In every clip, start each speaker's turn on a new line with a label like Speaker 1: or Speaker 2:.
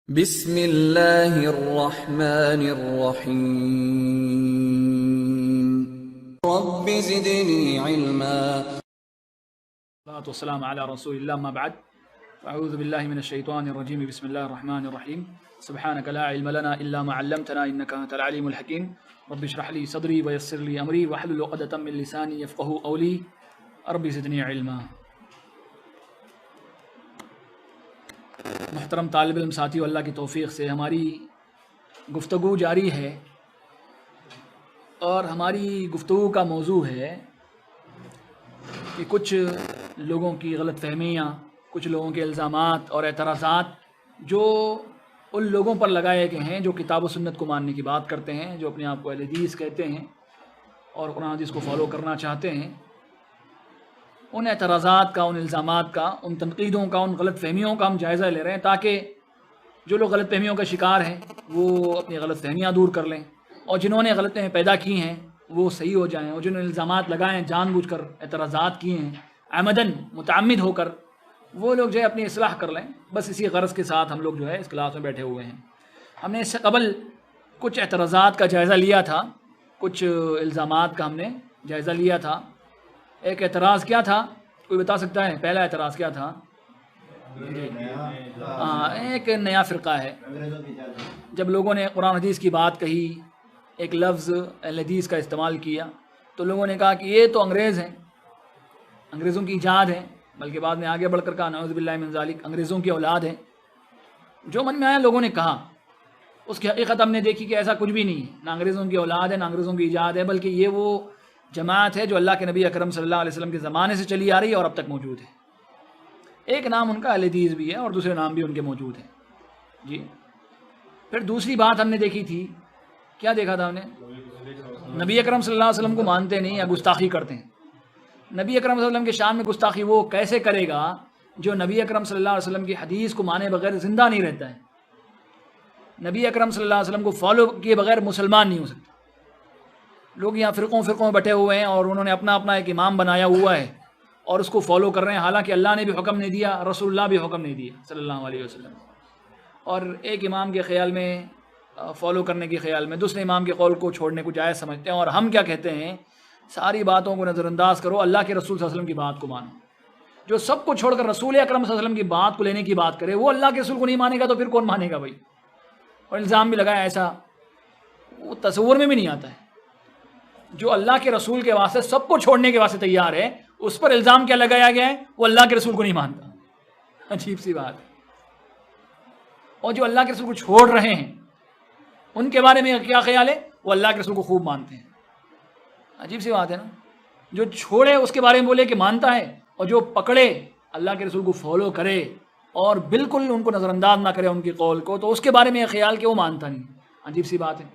Speaker 1: بسم اللہ الرحمن الرحیم رب زدنی علما
Speaker 2: والصلاة والسلام على رسول الله ما بعد أعوذ بالله من الشيطان الرجيم بسم الله الرحمن الرحيم سبحانك لا علم لنا إلا ما علمتنا إنك أنت العليم الحكيم رب اشرح لي صدري ويسر لي أمري واحلل عقدة من لساني يفقهوا قولي رب زدني علما. محترم طالب علم ساتھیو، اللہ کی توفیق سے ہماری گفتگو جاری ہے اور ہماری گفتگو کا موضوع ہے کہ کچھ لوگوں کی غلط فہمیاں، کچھ لوگوں کے الزامات اور اعتراضات جو ان لوگوں پر لگائے گئے ہیں جو کتاب و سنت کو ماننے کی بات کرتے ہیں، جو اپنے آپ کو اہل حدیث کہتے ہیں اور قرآن حدیث کو فالو کرنا چاہتے ہیں. ان اعتراضات کا، ان الزامات کا، ان تنقیدوں کا، ان غلط فہمیوں کا ہم جائزہ لے رہے ہیں تاکہ جو لوگ غلط فہمیوں کا شکار ہیں وہ اپنی غلط فہمیاں دور کر لیں، اور جنہوں نے غلط فہمیاں پیدا کی ہیں وہ صحیح ہو جائیں، اور جنہوں نے الزامات لگائے ہیں، جان بوجھ کر اعتراضات کیے ہیں عمدن متعمد ہو کر، وہ لوگ جو ہے اپنی اصلاح کر لیں. بس اسی غرض کے ساتھ ہم لوگ جو ہے اس کلاس میں بیٹھے ہوئے ہیں. ہم نے اس سے قبل کچھ اعتراضات کا جائزہ لیا تھا، کچھ الزامات کا ہم نے جائزہ لیا تھا. ایک اعتراض کیا تھا، کوئی بتا سکتا ہے؟ پہلا اعتراض کیا تھا؟ ایک نیا فرقہ ہے. جب لوگوں نے قرآن حدیث کی بات کہی، ایک لفظ اہل حدیث کا استعمال کیا، تو لوگوں نے کہا کہ یہ تو انگریز ہیں، انگریزوں کی ایجاد ہے، بلکہ بعد میں آگے بڑھ کر کہا نعوذ باللہ من ذالک، انگریزوں کی اولاد ہے. جو من میں آیا لوگوں نے کہا، اس کی حقیقت ہم نے دیکھی کہ ایسا کچھ بھی نہیں ہے، نہ انگریزوں کی اولاد ہے، نہ انگریزوں کی ایجاد ہے، بلکہ یہ وہ جماعت ہے جو اللہ کے نبی اکرم صلی اللہ علیہ وسلم کے زمانے سے چلی آ رہی ہے اور اب تک موجود ہے. ایک نام ان کا اہل حدیث بھی ہے اور دوسرے نام بھی ان کے موجود ہیں. جی، پھر دوسری بات ہم نے دیکھی تھی، کیا دیکھا تھا ہم نے؟ نبی اکرم صلی اللہ علیہ وسلم کو مانتے نہیں یا گستاخی کرتے ہیں. نبی اکرم صلی اللہ علیہ وسلم کے شان میں گستاخی وہ کیسے کرے گا جو نبی اکرم صلی اللہ علیہ وسلم کی حدیث کو مانے بغیر زندہ نہیں رہتا ہے؟ نبی اکرم صلی اللہ علیہ وسلم کو فالو کیے بغیر مسلمان نہیں ہو سکتا. لوگ یہاں فرقوں میں بٹے ہوئے ہیں اور انہوں نے اپنا ایک امام بنایا ہوا ہے اور اس کو فالو کر رہے ہیں، حالانکہ اللہ نے بھی حکم نہیں دیا، رسول اللہ بھی حکم نہیں دیا صلی اللہ علیہ وسلم. اور ایک امام کے خیال میں فالو کرنے کے خیال میں دوسرے امام کے قول کو چھوڑنے کو جائز سمجھتے ہیں. اور ہم کیا کہتے ہیں؟ ساری باتوں کو نظر انداز کرو، اللہ کے رسول صلی اللہ علیہ وسلم کی بات کو مانو. جو سب کو چھوڑ کر رسول اکرم صلی اللہ علیہ وسلم کی بات کو لینے کی بات کرے، وہ اللہ کے رسول کو نہیں مانے گا تو پھر کون مانے گا بھائی؟ اور الزام بھی لگایا ایسا، وہ تصور میں بھی نہیں آتا ہے. جو اللہ کے رسول کے واسطے سب کو چھوڑنے کے واسطے تیار ہے، اس پر الزام کیا لگایا گیا ہے؟ وہ اللہ کے رسول کو نہیں مانتا. عجیب سی بات ہے. اور جو اللہ کے رسول کو چھوڑ رہے ہیں ان کے بارے میں کیا خیال ہے؟ وہ اللہ کے رسول کو خوب مانتے ہیں. عجیب سی بات ہے نا. جو چھوڑے اس کے بارے میں بولے کہ مانتا ہے، اور جو پکڑے اللہ کے رسول کو فالو کرے اور بالکل ان کو نظر انداز نہ کرے ان کی قول کو، تو اس کے بارے میں یہ خیال کہ وہ مانتا نہیں. عجیب سی بات ہے.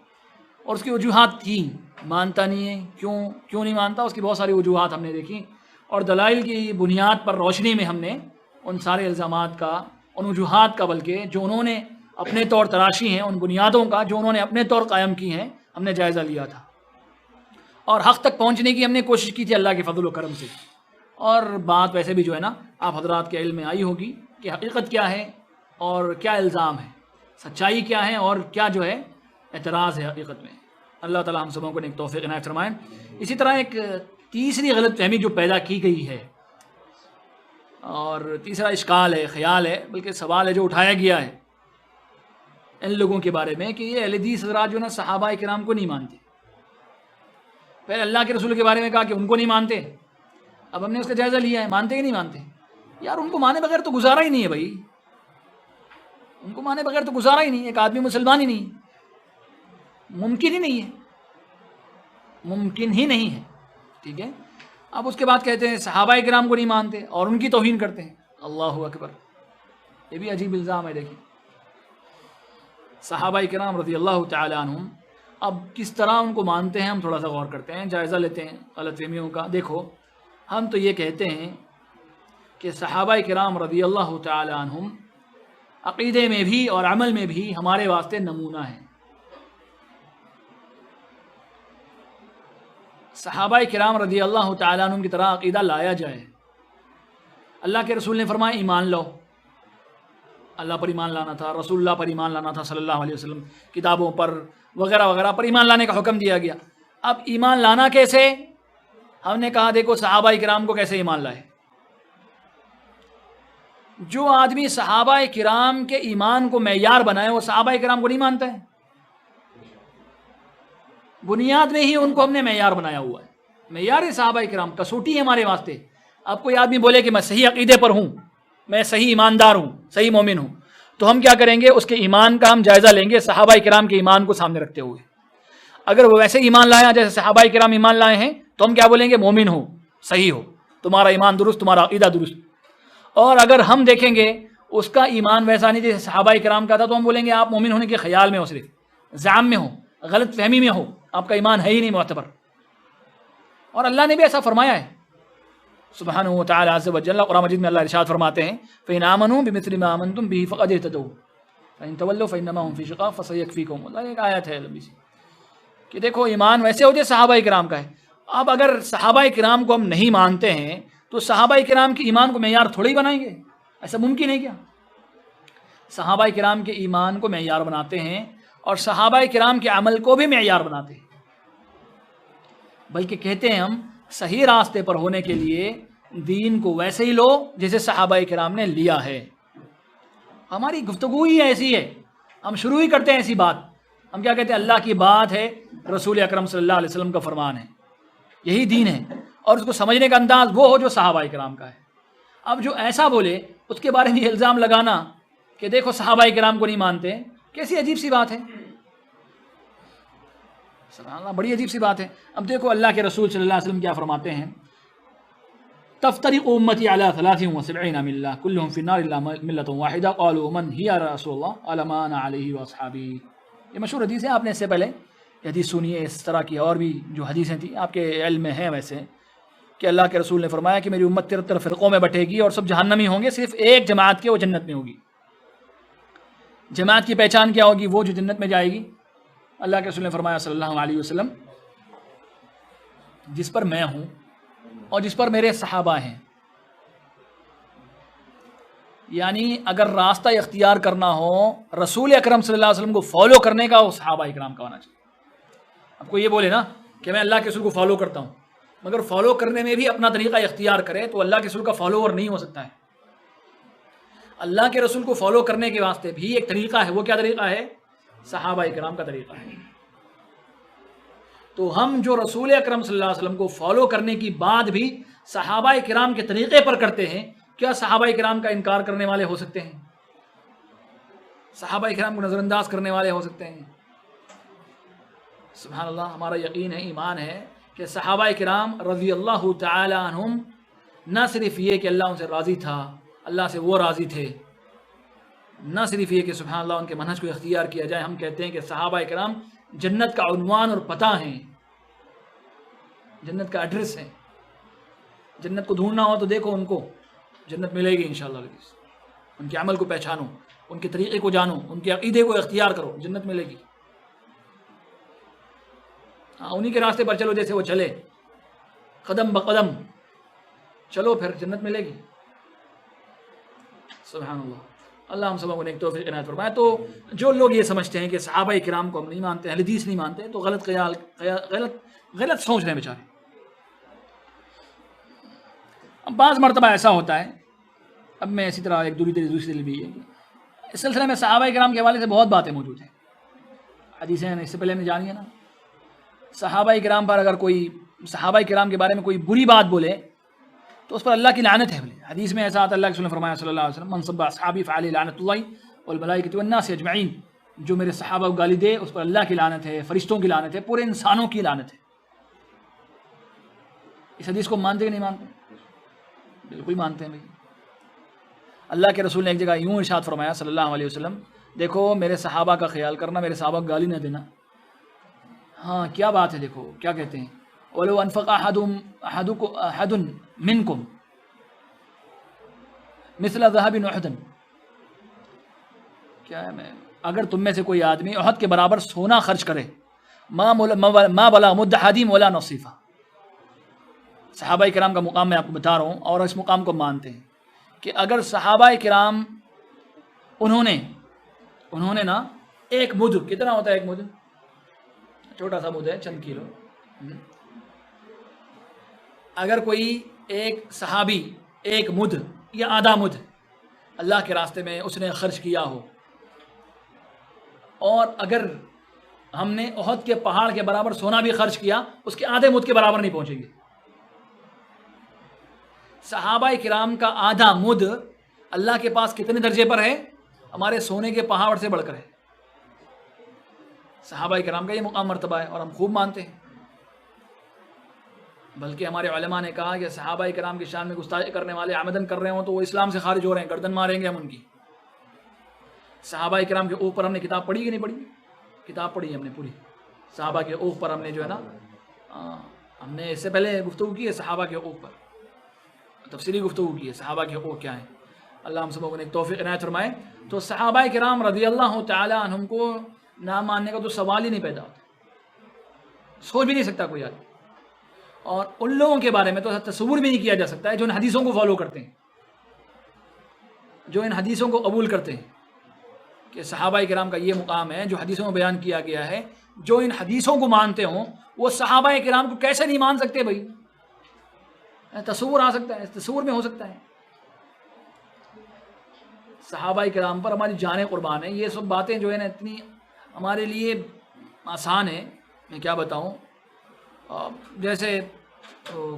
Speaker 2: اور اس کی وجوہات تھیں، مانتا نہیں ہے، کیوں نہیں مانتا، اس کی بہت ساری وجوہات ہم نے دیکھی. اور دلائل کی بنیاد پر روشنی میں ہم نے ان سارے الزامات کا، ان وجوہات کا، بلکہ جو انہوں نے اپنے طور تراشی ہیں، ان بنیادوں کا جو انہوں نے اپنے طور قائم کی ہیں، ہم نے جائزہ لیا تھا. اور حق تک پہنچنے کی ہم نے کوشش کی تھی اللہ کے فضل و کرم سے. اور بات ویسے بھی جو ہے نا آپ حضرات کے علم میں آئی ہوگی کہ حقیقت کیا ہے اور کیا الزام ہے، سچائی کیا ہے اور کیا جو ہے اعتراض ہے حقیقت میں. اللہ تعالی ہم سبوں کو ایک توفیق عنایت فرمائیں. اسی طرح ایک تیسری غلط فہمی جو پیدا کی گئی ہے، اور تیسرا اشکال ہے، خیال ہے، بلکہ سوال ہے جو اٹھایا گیا ہے ان لوگوں کے بارے میں کہ یہ اہل حدیث حضرات جو نا صحابہ کرام کو نہیں مانتے. پہلے اللہ کے رسول کے بارے میں کہا کہ ان کو نہیں مانتے، اب ہم نے اس کا جائزہ لیا ہے، مانتے کہ نہیں مانتے؟ یار ان کو مانے بغیر تو گزارا ہی نہیں ہے بھائی، ان کو مانے بغیر تو گزارا ہی نہیں ہے. ایک آدمی مسلمان ہی نہیں، ممکن ہی نہیں ہے، ممکن ہی نہیں ہے. ٹھیک ہے. اب اس کے بعد کہتے ہیں صحابہ کرام کو نہیں مانتے اور ان کی توہین کرتے ہیں. اللہ اکبر، یہ بھی عجیب الزام ہے. دیکھیں صحابہ کرام رضی اللہ تعالی عنہم، اب کس طرح ان کو مانتے ہیں ہم تھوڑا سا غور کرتے ہیں، جائزہ لیتے ہیں غلط فہمیوں کا. دیکھو ہم تو یہ کہتے ہیں کہ صحابہ کرام رضی اللہ تعالی عنہم عقیدے میں بھی اور عمل میں بھی ہمارے واسطے نمونہ ہیں. صحابہ کرام رضی اللہ تعالیٰ عنہ کی طرح عقیدہ لایا جائے. اللہ کے رسول نے فرمایا ایمان لو، اللہ پر ایمان لانا تھا، رسول اللہ پر ایمان لانا تھا صلی اللہ علیہ وسلم، کتابوں پر وغیرہ وغیرہ پر ایمان لانے کا حکم دیا گیا۔ اب ایمان لانا کیسے؟ ہم نے کہا دیکھو صحابہ کرام کو کیسے ایمان لائے۔ جو آدمی صحابہ کرام کے ایمان کو معیار بنائے وہ صحابہ کرام کو نہیں مانتا ہے، بنیاد میں ہی ان کو ہم نے معیار بنایا ہوا ہے۔ معیار صحابہ کرام کسوٹی ہے ہمارے واسطے۔ اب کوئی آدمی بولے کہ میں صحیح عقیدے پر ہوں، میں صحیح ایماندار ہوں، صحیح مومن ہوں، تو ہم کیا کریں گے؟ اس کے ایمان کا ہم جائزہ لیں گے صحابہ کرام کے ایمان کو سامنے رکھتے ہوئے۔ اگر وہ ویسے ایمان لائے جیسے صحابہ کرام ایمان لائے ہیں تو ہم کیا بولیں گے؟ مومن ہو، صحیح ہو، تمہارا ایمان درست، تمہارا عقیدہ درست۔ اور اگر ہم دیکھیں گے اس کا ایمان ویسا نہیں جیسے صحابہ کرام کا تھا تو ہم بولیں گے آپ مومن ہونے کے خیال میں ہو، صرف زعم میں ہو، غلط فہمی میں ہو، آپ کا ایمان ہے ہی نہیں معتبر۔ اور اللہ نے بھی ایسا فرمایا ہے سبحانہ و تعالی عز و جل۔ قرآن مجید میں اللہ ارشاد فرماتے ہیں فَإِنْ آمَنُوا بِمِثْلِ مَا آمَنْتُمْ بِهِ فَقَدِ اهْتَدَوْا فَإِنْ تَوَلَّوْا فَإِنَّمَا هُمْ فِي شِقَاقٍ فَسَيَكْفِيكُمُ اللَّهُ۔ ایک آیت ہے لمبی سی کہ دیکھو ایمان ویسے ہو جائے صحابہ کرام کا ہے۔ اب اگر صحابہ کرام کو ہم نہیں مانتے ہیں تو صحابہ کرام کے ایمان کو معیار تھوڑے ہی بنائیں گے؟ ایسا ممکن ہے کیا؟ صحابہ کرام کے ایمان کو معیار بناتے ہیں اور صحابہ کرام کے عمل کو بھی معیار بناتے ہیں، بلکہ کہتے ہیں ہم صحیح راستے پر ہونے کے لیے دین کو ویسے ہی لو جیسے صحابہ کرام نے لیا ہے۔ ہماری گفتگو ہی ایسی ہے، ہم شروع ہی کرتے ہیں ایسی بات۔ ہم کیا کہتے ہیں؟ اللہ کی بات ہے، رسول اکرم صلی اللہ علیہ وسلم کا فرمان ہے، یہی دین ہے، اور اس کو سمجھنے کا انداز وہ ہو جو صحابہ کرام کا ہے۔ اب جو ایسا بولے اس کے بارے میں یہ الزام لگانا کہ دیکھو صحابہ کرام کو نہیں مانتے، کیسی عجیب سی بات ہے، سبحان اللہ، بڑی عجیب سی بات ہے۔ اب دیکھو اللہ کے رسول صلی اللہ علیہ وسلم کیا فرماتے ہیں؟ تفترق امتی علی 73 ملہ کلہم فی النار الا ملۃ واحدہ قالوا من ہی یا رسول اللہ قال ما انا علیہ واصحابی۔ یہ مشہور حدیث ہے، آپ نے اس سے پہلے یہ حدیث سنی ہے۔ اس طرح کی اور بھی جو حدیثیں تھیں آپ کے علم میں ہیں ویسے، کہ اللہ کے رسول نے فرمایا کہ میری امت 73 فرقوں میں بٹے گی اور سب جہنمی ہوں گے، صرف ایک جماعت کے وہ جنت میں ہوگی۔ جماعت کی پہچان کیا ہوگی؟ وہ جو جنت میں جائے گی۔ اللہ کے رسول نے فرمایا صلی اللہ علیہ وسلم جس پر میں ہوں اور جس پر میرے صحابہ ہیں، یعنی اگر راستہ اختیار کرنا ہو رسول اکرم صلی اللہ علیہ وسلم کو فالو کرنے کا، وہ صحابہ اکرام کا ہونا چاہیے۔ اب کوئی یہ بولے نا کہ میں اللہ کے رسول کو فالو کرتا ہوں، مگر فالو کرنے میں بھی اپنا طریقہ اختیار کرے تو اللہ کے رسول کا فالوور نہیں ہو سکتا ہے۔ اللہ کے رسول کو فالو کرنے کے واسطے بھی ایک طریقہ ہے، وہ کیا طریقہ ہے؟ صحابہ اکرام کا طریقہ ہے۔ تو ہم جو رسول اکرم صلی اللہ علیہ وسلم کو فالو کرنے کی بات بھی صحابہ کرام کے طریقے پر کرتے ہیں، کیا صحابہ کرام کا انکار کرنے والے ہو سکتے ہیں؟ صحابہ کرام کو نظر انداز کرنے والے ہو سکتے ہیں؟ سبحان اللہ، ہمارا یقین ہے، ایمان ہے کہ صحابہ کرام رضی اللہ تعالی عنہم نہ صرف یہ کہ اللہ ان سے راضی تھا، اللہ سے وہ راضی تھے، نہ صرف یہ کہ سبحان اللہ ان کے منہج کو اختیار کیا جائے، ہم کہتے ہیں کہ صحابہ کرام جنت کا عنوان اور پتہ ہیں، جنت کا ایڈریس ہے۔ جنت کو ڈھونڈنا ہو تو دیکھو ان کو، جنت ملے گی انشاءاللہ۔ ان کے عمل کو پہچانو، ان کے طریقے کو جانو، ان کے عقیدے کو اختیار کرو، جنت ملے گی۔ انہی کے راستے پر چلو جیسے وہ چلے، قدم بقدم چلو، پھر جنت ملے گی۔ سبحان اللہ، اللہ ہم سب کو نیک توفیق عنایت فرمائے۔ تو جو لوگ یہ سمجھتے ہیں کہ صحابہ کرام کو ہم نہیں مانتے، اہل حدیث نہیں مانتے، تو غلط خیال، غلط سوچ رہے ہیں بیچارے۔ اب بعض مرتبہ ایسا ہوتا ہے، اب میں اسی طرح ایک دوسری دل بھی ہے، اس سلسلے میں صحابہ کرام کے حوالے سے بہت باتیں موجود ہیں، حدیثیں اس سے پہلے ہم نے جانی ہے نا۔ صحابہ کرام پر اگر کوئی صحابہ کرام کے بارے میں کوئی بری بات بولے تو اس پر اللہ کی لعنت ہے۔ حدیث میں ایسا آتا، اللہ کے رسول نے فرمایا صلی اللہ علیہ وسلم من سب اصحابی فعلیہ لعنت اللہ والملائکۃ والناس اجمعین، جو میرے صحابہ کو گالی دے اس پر اللہ کی لعنت ہے، فرشتوں کی لعنت ہے، پورے انسانوں کی لعنت ہے۔ اس حدیث کو مانتے کہ نہیں مانتے؟ بالکل مانتے ہیں بھائی۔ اللہ کے رسول نے ایک جگہ یوں ارشاد فرمایا صلی اللہ علیہ وسلم، دیکھو میرے صحابہ کا خیال کرنا، میرے صحابہ کو گالی نہ دینا۔ ہاں کیا بات ہے، دیکھو کیا کہتے ہیں، وَلَوْ أَنْفَقَ أَحَدٌ مِّنْكُمْ مِثْلَ ذَهَبٍ أُحُدٍ، کیا ہے، میں اگر تم میں سے کوئی آدمی احد کے برابر سونا خرچ کرے، ما بلغ مد أحدهم ولا نصیفہ۔ صحابہ کرام کا مقام میں آپ کو بتا رہا ہوں، اور اس مقام کو مانتے ہیں کہ اگر صحابہ کرام انہوں نے نا ایک مد، کتنا ہوتا ہے ایک مد؟ چھوٹا سا مد ہے، چند کلو. اگر کوئی ایک صحابی ایک مد یا آدھا مد اللہ کے راستے میں اس نے خرچ کیا ہو، اور اگر ہم نے احد کے پہاڑ کے برابر سونا بھی خرچ کیا، اس کے آدھے مد کے برابر نہیں پہنچیں گے. صحابہ کرام کا آدھا مد اللہ کے پاس کتنے درجے پر ہے؟ ہمارے سونے کے پہاڑ سے بڑھ کر ہے. صحابہ کرام کا یہ مقام مرتبہ ہے اور ہم خوب مانتے ہیں. بلکہ ہمارے علماء نے کہا کہ صحابہ کرام کی شان میں گستاخی کرنے والے عمدن کر رہے ہوں تو وہ اسلام سے خارج ہو رہے ہیں، گردن ماریں گے ہم ان کی. صحابہ کرام کے اوپر ہم نے کتاب پڑھی کہ نہیں پڑھی؟ کتاب پڑھی ہم نے پوری. صحابہ کے اوپر ہم نے جو ہے نا ہم نے اس سے پہلے گفتگو کی ہے صحابہ کے اوپر، تفصیلی گفتگو کی ہے صحابہ کے اوپر کیا ہے. اللہ ہم سب کو ایک توفیق عنایت فرمائے. تو صحابہ کرام رضی اللہ تعالی عنہم کو نہ ماننے کا تو سوال ہی نہیں پیدا ہوتا، سوچ بھی نہیں سکتا کوئی آدمی. اور ان لوگوں کے بارے میں تو تصور بھی نہیں کیا جا سکتا ہے جو ان حدیثوں کو فالو کرتے ہیں، جو ان حدیثوں کو قبول کرتے ہیں کہ صحابہ کرام کا یہ مقام ہے جو حدیثوں میں بیان کیا گیا ہے. جو ان حدیثوں کو مانتے ہوں وہ صحابہ کرام کو کیسے نہیں مان سکتے بھائی؟ تصور آ سکتا ہے، تصور میں ہو سکتا ہے. صحابہ کرام پر ہماری جانیں قربان ہیں. یہ سب باتیں جو ہے نا اتنی ہمارے لیے آسان ہے، میں کیا بتاؤں. جیسے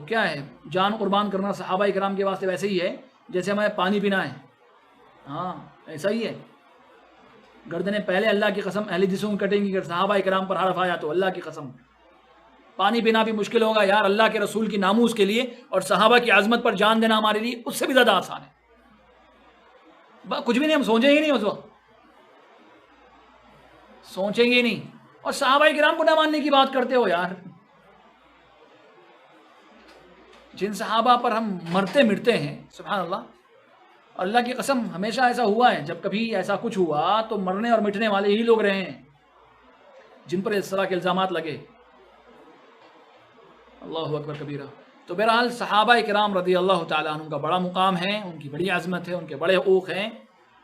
Speaker 2: کیا ہے جان قربان کرنا صحابہ کرام کے واسطے ویسے ہی ہے جیسے ہمیں پانی پینا ہے. ہاں ایسا ہی ہے. گردنیں پہلے اللہ کی قسم اہل حدیثوں کی کٹیں گی، اگر صحابہ کرام پر حرف آیا تو اللہ کی قسم پانی پینا بھی مشکل ہوگا یار. اللہ کے رسول کی ناموس کے لیے اور صحابہ کی عظمت پر جان دینا ہمارے لیے اس سے بھی زیادہ آسان ہے. کچھ بھی نہیں، ہم سوچیں گے نہیں، اس وقت سوچیں گے نہیں. اور صحابہ کرام کو نہ ماننے کی بات کرتے ہو یار. جن صحابہ پر ہم مرتے مٹتے ہیں، سبحان اللہ. اللہ کی قسم ہمیشہ ایسا ہوا ہے، جب کبھی ایسا کچھ ہوا تو مرنے اور مٹنے والے ہی لوگ رہے ہیں جن پر اس طرح کے الزامات لگے. اللہ اکبر کبیرہ. تو بہرحال صحابہ کرام رضی اللہ تعالیٰ عنہ کا بڑا مقام ہے، ان کی بڑی عظمت ہے، ان کے بڑے حقوق ہیں.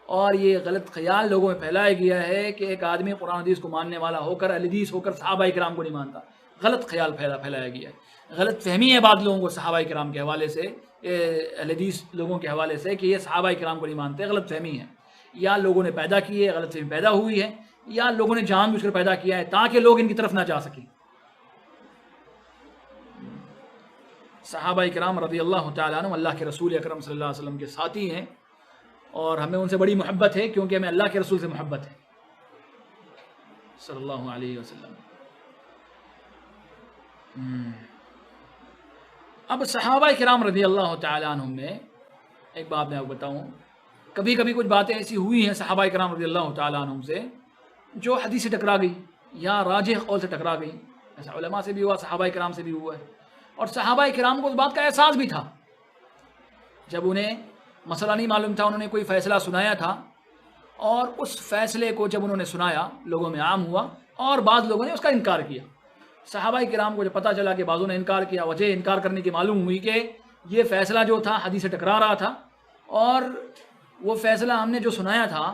Speaker 2: اور یہ غلط خیال لوگوں میں پھیلایا گیا ہے کہ ایک آدمی قرآن حدیث کو ماننے والا ہو کر اہل حدیث ہو کر صحابہ کرام کو نہیں مانتا. غلط خیال پھیلایا گیا ہے. غلط فہمی ہے بعض لوگوں کو صحابہ کرام کے حوالے سے، اہل حدیث لوگوں کے حوالے سے کہ یہ صحابہ کرام کو نہیں مانتے. غلط فہمی ہے، یا لوگوں نے پیدا کی ہے، غلط فہمی پیدا ہوئی ہے، یا لوگوں نے جان بوجھ کر پیدا کیا ہے تاکہ لوگ ان کی طرف نہ جا سکیں. صحابہ کرام رضی اللہ تعالیٰ عنہ اللہ کے رسول اکرم صلی اللہ علیہ وسلم کے ساتھی ہیں، اور ہمیں ان سے بڑی محبت ہے کیونکہ ہمیں اللہ کے رسول سے محبت ہے صلی اللہ علیہ وسلم. اب صحابہ کرام رضی اللہ تعالیٰ عنہ میں ایک بات میں آپ کو بتاؤں، کبھی کبھی کچھ باتیں ایسی ہوئی ہیں صحابہ کرام رضی اللہ تعالیٰ عنہ سے جو حدیث سے ٹکرا گئی یا راجح قول سے ٹکرا گئی. ایسا علماء سے بھی ہوا، صحابہ کرام سے بھی ہوا ہے. اور صحابہ کرام کو اس بات کا احساس بھی تھا. جب انہیں مسئلہ نہیں معلوم تھا، انہوں نے کوئی فیصلہ سنایا تھا، اور اس فیصلے کو جب انہوں نے سنایا لوگوں میں عام ہوا اور بعض لوگوں نے اس کا انکار کیا. صحابہ کرام کو جب پتہ چلا کہ بعضوں نے انکار کیا، وجہ انکار کرنے کی معلوم ہوئی کہ یہ فیصلہ جو تھا حدیث سے ٹکرا رہا تھا، اور وہ فیصلہ ہم نے جو سنایا تھا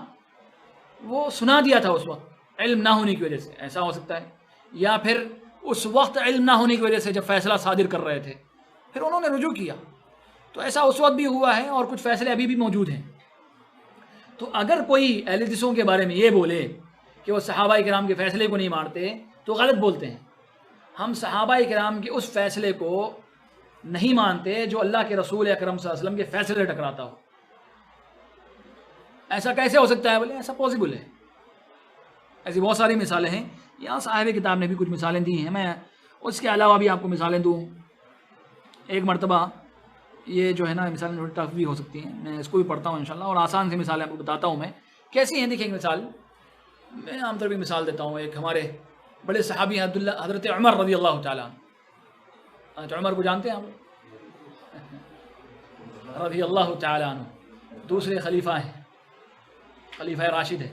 Speaker 2: وہ سنا دیا تھا اس وقت علم نہ ہونے کی وجہ سے. ایسا ہو سکتا ہے، یا پھر اس وقت علم نہ ہونے کی وجہ سے جب فیصلہ صادر کر رہے تھے پھر انہوں نے رجوع کیا. تو ایسا اس وقت بھی ہوا ہے، اور کچھ فیصلے ابھی بھی موجود ہیں. تو اگر کوئی اہل حدیثوں کے بارے میں یہ بولے کہ وہ صحابہ کرام کے فیصلے کو نہیں مانتے تو غلط بولتے ہیں. ہم صحابہ کرام کے اس فیصلے کو نہیں مانتے جو اللہ کے رسول اکرم صلی اللہ علیہ وسلم کے فیصلے سے ٹکراتا ہو. ایسا کیسے ہو سکتا ہے؟ بولے ایسا پاسبل ہے. ایسی بہت ساری مثالیں ہیں. یہاں صاحب کتاب نے بھی کچھ مثالیں دی ہیں، میں اس کے علاوہ بھی آپ کو مثالیں دوں. ایک مرتبہ یہ جو ہے نا مثالیں تھوڑی ٹف بھی ہو سکتی ہیں، میں اس کو بھی پڑھتا ہوں انشاءاللہ، اور آسان سی مثالیں آپ کو بتاتا ہوں میں کیسی ہیں. دیکھیں ایک مثال میں عام طور پہ مثال دیتا ہوں. ایک ہمارے بڑے صحابی ہیں حضرت عمر رضی اللہ تعالیٰ عنہ. حضرت عمر کو جانتے ہیں آپ رضی اللہ تعالیٰ عنہ، دوسرے خلیفہ ہیں، خلیفہ راشد ہے.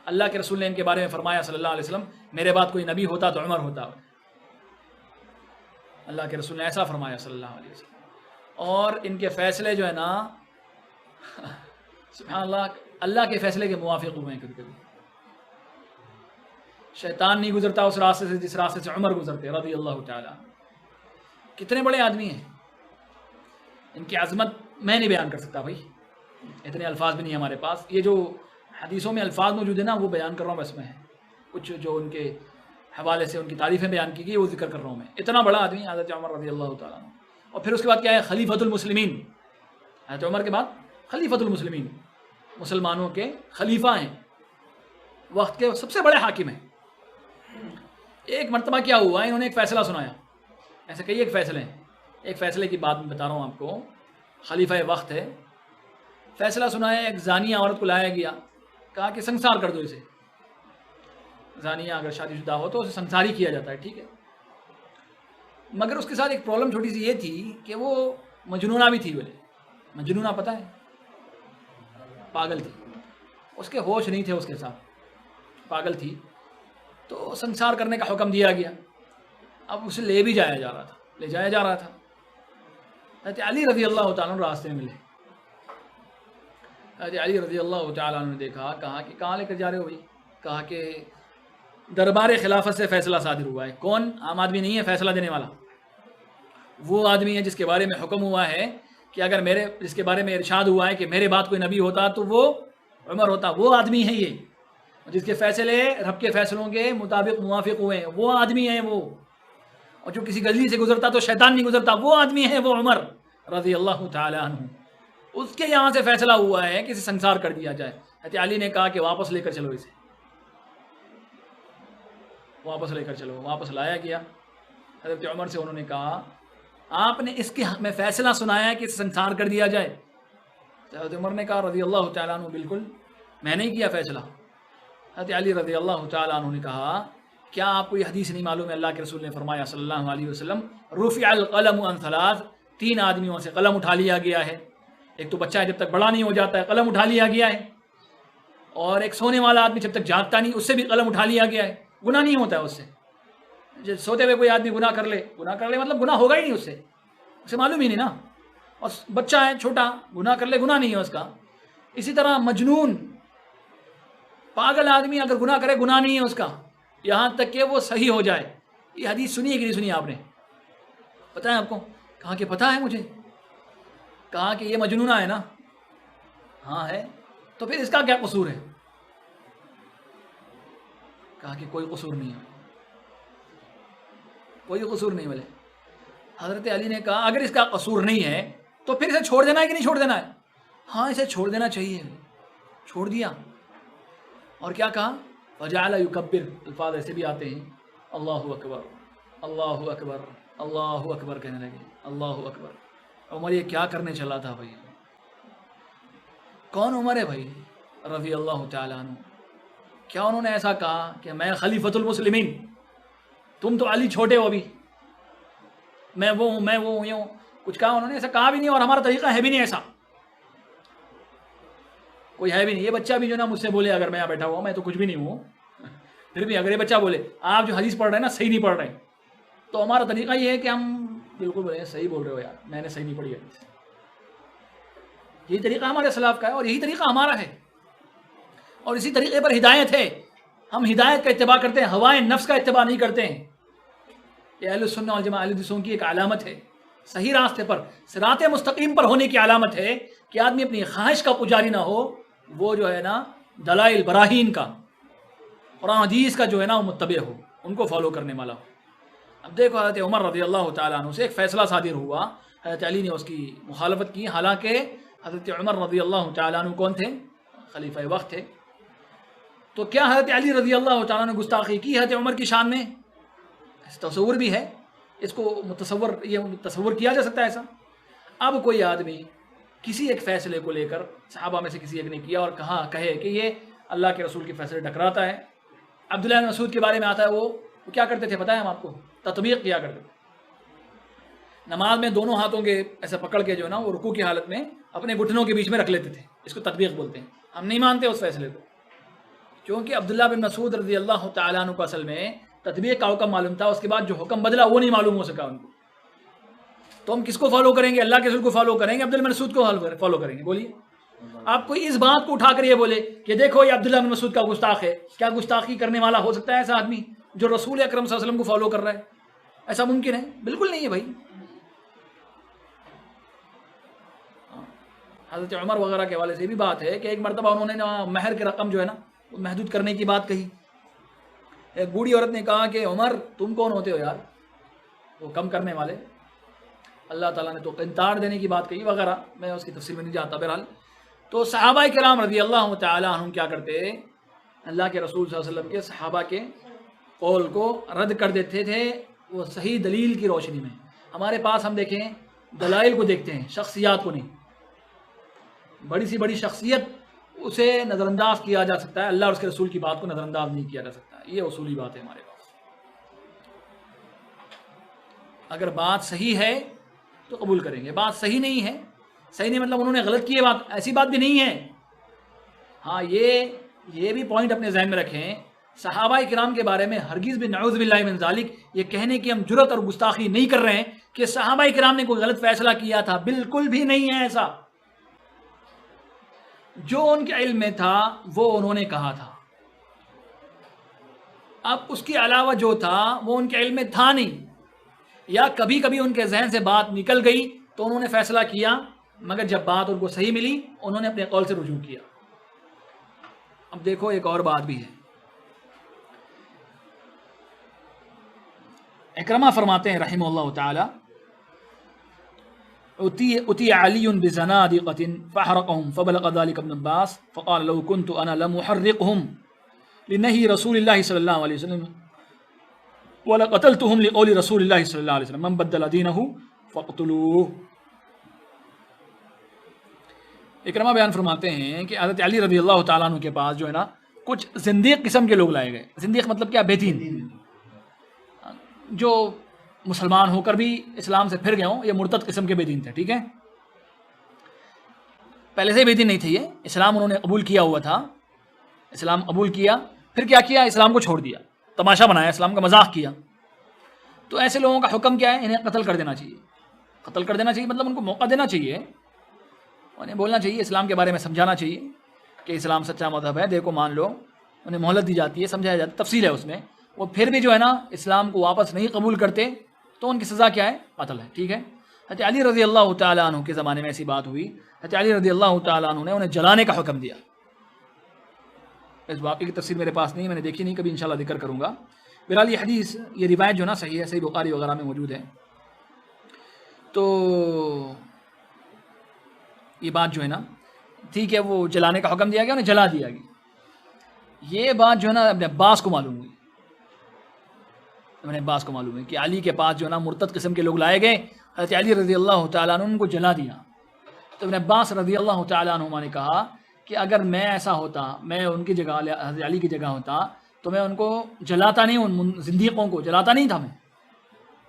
Speaker 2: اللہ کے رسول نے ان کے بارے میں فرمایا صلی اللہ علیہ وسلم، میرے بعد کوئی نبی ہوتا تو عمر ہوتا. اللہ کے رسول نے ایسا فرمایا صلی اللہ علیہ وسلم. اور ان کے فیصلے جو ہے نا سبحان اللہ اللہ کے فیصلے کے موافق ہوئے ہیں کبھی کبھی. شیطان نہیں گزرتا اس راستے سے جس راستے سے عمر گزرتے رضی اللہ تعالیٰ. کتنے بڑے آدمی ہیں, ان کی عظمت میں نہیں بیان کر سکتا بھائی, اتنے الفاظ بھی نہیں ہمارے پاس. یہ جو حدیثوں میں الفاظ موجود ہیں نا وہ بیان کر رہا ہوں بس میں, کچھ جو ان کے حوالے سے ان کی تعریفیں بیان کی گئی وہ ذکر کر رہا ہوں میں. اتنا بڑا آدمی حضرت عمر رضی اللہ تعالیٰ عنہ. اور پھر اس کے بعد کیا ہے, خلیفۃ المسلمین. حضرت عمر کے بعد خلیفۃ المسلمین, مسلمانوں کے خلیفہ ہیں, وقت کے سب سے بڑے حاکم ہیں. ایک مرتبہ کیا ہوا, انہوں نے ایک فیصلہ سنایا. ایسے کئی ایک فیصلے ہیں, ایک فیصلے کی بات میں بتا رہا ہوں آپ کو, خلیفہ وقت ہے. فیصلہ سنایا, ایک زانیہ عورت کو لایا گیا, کہا کہ سنسار کر دو اسے. زانیہ اگر شادی شدہ ہو تو اسے سنساری کیا جاتا ہے, ٹھیک ہے. مگر اس کے ساتھ ایک پرابلم چھوٹی سی یہ تھی کہ وہ مجنونہ بھی تھی. بولے مجنونہ پتہ ہے, پاگل تھی, اس کے ہوش نہیں تھے اس کے ساتھ, پاگل تھی. تو سنسار کرنے کا حکم دیا گیا. اب اسے لے بھی جایا جا رہا تھا, لے جایا جا رہا تھا. حضرت علی رضی اللہ تعالیٰ عنہ راستے میں ملے. حضرت علی رضی اللہ تعالیٰ عنہ نے دیکھا, کہا کہ کہاں لے کر جا رہے ہو بھائی؟ کہا کہ دربار خلافت سے فیصلہ صادر ہوا ہے. کون؟ عام آدمی نہیں ہے فیصلہ دینے والا, وہ آدمی ہے جس کے بارے میں حکم ہوا ہے کہ اگر جس کے بارے میں ارشاد ہوا ہے کہ میرے بعد کوئی نبی ہوتا تو وہ عمر ہوتا. وہ آدمی ہے یہ, جس کے فیصلے رب کے فیصلوں کے مطابق موافق ہوئے ہیں, وہ آدمی ہے وہ. اور جو کسی گلی سے گزرتا تو شیطان نہیں گزرتا, وہ آدمی ہے وہ عمر رضی اللہ تعالی عنہ. اس کے یہاں سے فیصلہ ہوا ہے کہ اسے سنسار کر دیا جائے. حضرت علی نے کہا کہ واپس لے کر چلو اسے, واپس لے کر چلو. واپس لایا گیا. حضرت عمر سے انہوں نے کہا آپ نے اس کے حق میں فیصلہ سنایا ہے کہ اسے سنسار کر دیا جائے؟ حضرت عمر نے کہا رضی اللہ تعالیٰ عنہ بالکل میں نے کیا فیصلہ. حضرت علی رضی اللہ تعالیٰ عنہ نے کہا کیا آپ کو یہ حدیث نہیں معلوم ہے, اللہ کے رسول نے فرمایا صلی اللہ علیہ وسلم رفع القلم عن ثلاث, 3 آدمیوں سے قلم اٹھا لیا گیا ہے. ایک تو بچہ ہے جب تک بڑا نہیں ہو جاتا ہے قلم اٹھا لیا گیا ہے, اور ایک سونے والا آدمی جب تک جاگتا نہیں اس سے بھی قلم اٹھا لیا گیا ہے. گناہ نہیں ہوتا ہے اس سے. جب سوتے ہوئے کوئی آدمی گناہ کر لے مطلب گناہ ہوگا ہی نہیں, اسے معلوم ہی نہیں نا. اور بچہ ہے چھوٹا, گناہ کر لے گناہ نہیں ہے اس کا. اسی طرح مجنون پاگل آدمی اگر گناہ کرے گناہ نہیں ہے اس کا, یہاں تک کہ وہ صحیح ہو جائے. یہ حدیث سنی ہے کہ نہیں سنی آپ نے؟ پتہ ہے آپ کو؟ کہا کہ پتہ ہے مجھے. کہا کہ یہ مجنونہ ہے نا؟ ہاں ہے. تو پھر اس کا کیا قصور ہے؟ کہا کہ کوئی قصور نہیں ہے, کوئی قصور نہیں. بولے حضرت علی نے کہا اگر اس کا قصور نہیں ہے تو پھر اسے چھوڑ دینا ہے کہ نہیں چھوڑ دینا ہے؟ ہاں اسے چھوڑ دینا چاہیے. چھوڑ دیا. اور کیا کہا؟ وجعل یکبر, الفاظ ایسے بھی آتے ہیں اللہ اکبر اللہ اکبر اللہ اکبر کہنے لگے. اللہ اکبر. عمر یہ کیا کرنے چلا تھا بھائی؟ کون عمر ہے بھائی رضی اللہ تعالیٰ عنہ؟ کیا انہوں نے ایسا کہا کہ میں خلیفۃ المسلمین, تم تو علی چھوٹے ہو ابھی, میں وہ ہوں یہ ہوں؟ کچھ کہا انہوں نے؟ ایسا کہا بھی نہیں, اور ہمارا طریقہ ہے بھی نہیں ایسا, کوئی ہے بھی نہیں. یہ بچہ بھی جو نا مجھ سے بولے اگر میں یہاں بیٹھا ہوا, میں تو کچھ بھی نہیں ہوں, پھر بھی اگر یہ بچہ بولے آپ جو حدیث پڑھ رہے ہیں نا صحیح نہیں پڑھ رہے, تو ہمارا طریقہ یہ ہے کہ ہم بالکل بولے صحیح بول رہے ہو یار, میں نے صحیح نہیں پڑھی حدیث. یہی طریقہ ہمارے سلف کا ہے اور یہی طریقہ ہمارا ہے, اور اسی طریقے پر ہدایت ہے. ہم ہدایت کا اتباع کرتے ہیں, ہوائے نفس کا اتباع نہیں کرتے ہیں. یہ اہل سنت والجماعہ اہل حدیثوں کی ایک علامت ہے, صحیح راستے پر صراط مستقیم پر ہونے کی علامت ہے کہ آدمی اپنی خواہش کا پجاری نہ ہو, وہ جو ہے نا دلائل براہین کا, قرآن حدیث کا جو ہے نا وہ متبع ہو, ان کو فالو کرنے والا ہو. اب دیکھو حضرت عمر رضی اللہ تعالیٰ عنہ سے ایک فیصلہ صادر ہوا, حضرت علی نے اس کی مخالفت کی, حالانکہ حضرت عمر رضی اللہ تعالیٰ عنہ کون تھے؟ خلیفہ وقت تھے. تو کیا حضرت علی رضی اللہ تعالیٰ نے گستاخی کی حضرت عمر کی شان میں؟ تصور بھی ہے, اس کو تصور کیا جا سکتا ہے ایسا. اب کوئی آدمی کسی ایک فیصلے کو لے کر, صحابہ میں سے کسی ایک نے کیا اور کہے کہ یہ اللہ کے رسول کے فیصلے ٹکراتا ہے. عبداللہ بن مسعود کے بارے میں آتا ہے, وہ کیا کرتے تھے پتہ ہے ہم آپ کو؟ تطبیق کیا کرتے تھے. نماز میں دونوں ہاتھوں کے ایسے پکڑ کے جو ہے نا وہ رکوع کی حالت میں اپنے گھٹنوں کے بیچ میں رکھ لیتے تھے. اس کو تطبیق بولتے ہیں. ہم نہیں مانتے اس فیصلے کو, کیونکہ عبداللہ بن مسعود رضی اللہ تعالیٰ عنہ کو اصل میں تطبیق کا حکم معلوم تھا, اس کے بعد جو حکم بدلا وہ نہیں معلوم ہو سکا ان کو. تو ہم کس کو فالو کریں گے؟ اللہ کے رسول کو فالو کریں گے, عبداللہ بن مسعود کو فالو کریں گے؟ بولیے. آپ کوئی اس بات کو اٹھا کر یہ بولے کہ دیکھو یہ عبداللہ بن مسعود کا گستاخ ہے، کیا گستاخی کرنے والا ہو سکتا ہے ایسا آدمی جو رسول اکرم صلی اللہ علیہ وسلم کو فالو کر رہا ہے؟ ایسا ممکن ہے؟ بالکل نہیں ہے بھائی۔ حضرت عمر وغیرہ کے حوالے سے بھی بات ہے کہ ایک مرتبہ انہوں نے مہر کی رقم جو ہے نا وہ محدود کرنے کی بات کہی۔ ایک بوڑھی عورت نے کہا کہ عمر تم کون ہوتے ہو یار وہ کم کرنے والے؟ اللہ تعالیٰ نے تو قنطار دینے کی بات کہی وغیرہ، میں اس کی تفصیل میں نہیں جاتا۔ بہرحال تو صحابہ کرام رضی اللہ تعالیٰ عنہم کیا کرتے، اللہ کے رسول صلی اللہ علیہ وسلم کے صحابہ کے قول کو رد کر دیتے تھے وہ صحیح دلیل کی روشنی میں۔ ہمارے پاس ہم دیکھیں دلائل کو دیکھتے ہیں، شخصیات کو نہیں۔ بڑی سی بڑی شخصیت اسے نظر انداز کیا جا سکتا ہے، اللہ اور اس کے رسول کی بات کو نظر انداز نہیں کیا جا سکتا۔ یہ اصولی بات ہے ہمارے پاس۔ اگر بات صحیح ہے تو قبول کریں گے، بات صحیح نہیں ہے، صحیح نہیں مطلب انہوں نے غلط کی ہے، بات ایسی بات بھی نہیں ہے۔ ہاں یہ بھی پوائنٹ اپنے ذہن میں رکھیں، صحابہ کرام کے بارے میں ہرگز بھی نعوذ باللہ من ذالک یہ کہنے کی ہم جرت اور گستاخی نہیں کر رہے ہیں کہ صحابہ کرام نے کوئی غلط فیصلہ کیا تھا، بالکل بھی نہیں ہے ایسا۔ جو ان کے علم میں تھا وہ انہوں نے کہا تھا، اب اس کے علاوہ جو تھا وہ ان کے علم میں تھا نہیں، یا کبھی کبھی ان کے ذہن سے بات نکل گئی تو انہوں نے فیصلہ کیا، مگر جب بات ان کو صحیح ملی انہوں نے اپنے قول سے رجوع کیا۔ اب دیکھو ایک اور بات بھی ہے، اکرمہ فرماتے ہیں رحمہ اللہ تعالی، اتی علی بزنادقۃ فحرقهم فبلغ ذلك ابن عباس فقال لو كنت انا لمحرقهم لنهي رسول الله صلی اللہ علیہ وسلم ولقتلتهم لقول رسول اللہ صلی اللہ علیہ وسلم من بدل دینه فاقتلوه۔ اکرمہ بیان فرماتے ہیں کہ حضرت علی رضی اللہ تعالیٰ عنہ کے پاس جو ہے نا کچھ زندیق قسم کے لوگ لائے گئے۔ زندیق مطلب کیا؟ بے دین، جو مسلمان ہو کر بھی اسلام سے پھر گئے ہوں، یہ مرتد قسم کے بے دین تھے، ٹھیک ہے؟ پہلے سے بے دین نہیں تھے، یہ اسلام انہوں نے قبول کیا ہوا تھا، اسلام قبول کیا، پھر کیا کیا؟ اسلام کو چھوڑ دیا، تماشا بنایا، اسلام کا مذاق کیا۔ تو ایسے لوگوں کا حکم کیا ہے؟ انہیں قتل کر دینا چاہیے۔ قتل کر دینا چاہیے مطلب ان کو موقع دینا چاہیے، انہیں بولنا چاہیے، اسلام کے بارے میں سمجھانا چاہیے کہ اسلام سچا مذہب ہے، دیکھو مان لو، انہیں مہلت دی جاتی ہے، سمجھایا جاتا ہے، تفصیل ہے اس میں۔ وہ پھر بھی جو ہے نا اسلام کو واپس نہیں قبول کرتے تو ان کی سزا کیا ہے؟ قتل ہے، ٹھیک ہے؟ حضرت علی رضی اللہ تعالیٰ عنہ کے زمانے میں ایسی بات ہوئی، حضرت علی رضی اللہ تعالیٰ عنہ نے انہیں جلانے کا حکم دیا۔ اس واقعے کی تفسیر میرے پاس نہیں، میں نے دیکھی نہیں، کبھی انشاءاللہ ذکر کروں گا۔ بہرحال یہ حدیث، یہ روایت جو نا صحیح ہے، صحیح بخاری وغیرہ میں موجود ہے۔ تو یہ بات جو ہے نا ٹھیک ہے، وہ جلانے کا حکم دیا گیا، انہیں جلا دیا گیا۔ یہ بات جو ہے نا ابن عباس کو معلوم ہوئی، ابن عباس کو معلوم ہے کہ علی کے پاس جو ہے نا مرتد قسم کے لوگ لائے گئے، حضرت علی رضی اللہ تعالیٰ عنہ ان کو جلا دیا۔ تو ابن عباس رضی اللہ تعالیٰ عنہ نے کہا کہ اگر میں ایسا ہوتا، میں ان کی جگہ حضرت علی کی جگہ ہوتا تو میں ان کو جلاتا نہیں، ان زندیقوں کو جلاتا نہیں تھا، میں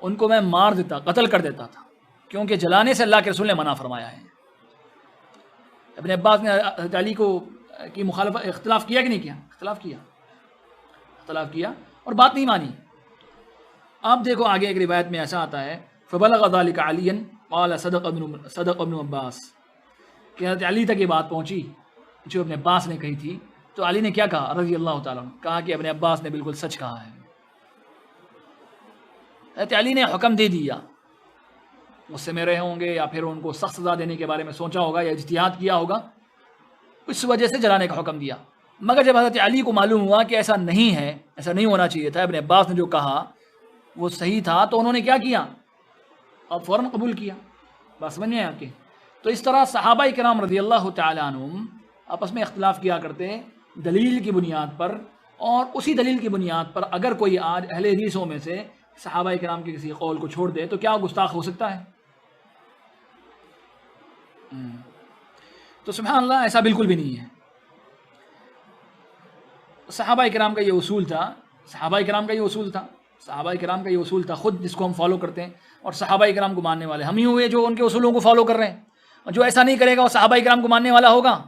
Speaker 2: ان کو میں مار دیتا، قتل کر دیتا تھا، کیونکہ جلانے سے اللہ کے رسول نے منع فرمایا ہے۔ ابن عباس نے حضرت علی کو کی مخالفت، اختلاف کیا کہ نہیں کیا؟ اختلاف کیا اور بات نہیں مانی۔ آپ دیکھو آگے ایک روایت میں ایسا آتا ہے، فبلغ ذلك عليا قال صدق ابن عباس، کہ حضرت علی تک یہ بات پہنچی جو ابن عباس نے کہی تھی، تو علی نے کیا کہا رضی اللہ تعالیٰ عنہ؟ کہا کہ ابن عباس نے بالکل سچ کہا ہے۔ حضرت علی نے حکم دے دیا، غصے میں رہے ہوں گے یا پھر ان کو سخت سزا دینے کے بارے میں سوچا ہوگا یا اجتہاد کیا ہوگا، اس وجہ سے جلانے کا حکم دیا۔ مگر جب حضرت علی کو معلوم ہوا کہ ایسا نہیں ہے، ایسا نہیں ہونا چاہیے تھا، ابن عباس نے جو کہا وہ صحیح تھا، تو انہوں نے کیا کیا؟ اب فوراً قبول کیا۔ بات سمجھ میں آئے آپ کے؟ تو اس طرح صحابہ کرام رضی اللہ تعالیٰ عنہم آپس میں اختلاف کیا کرتے دلیل کی بنیاد پر، اور اسی دلیل کی بنیاد پر اگر کوئی آج اہل حدیثوں میں سے صحابہ کرام کے کسی قول کو چھوڑ دے تو کیا گستاخ ہو سکتا ہے؟ تو سبحان اللہ ایسا بالکل بھی نہیں ہے۔ صحابہ کرام کا یہ اصول تھا، صحابہ کرام کا یہ اصول تھا خود، جس کو ہم فالو کرتے ہیں، اور صحابہ کرام کو ماننے والے ہم ہی ہوئے جو ان کے اصولوں کو فالو کر رہے ہیں، اور جو ایسا نہیں کرے گا وہ صحابہ کرام کو ماننے والا ہوگا۔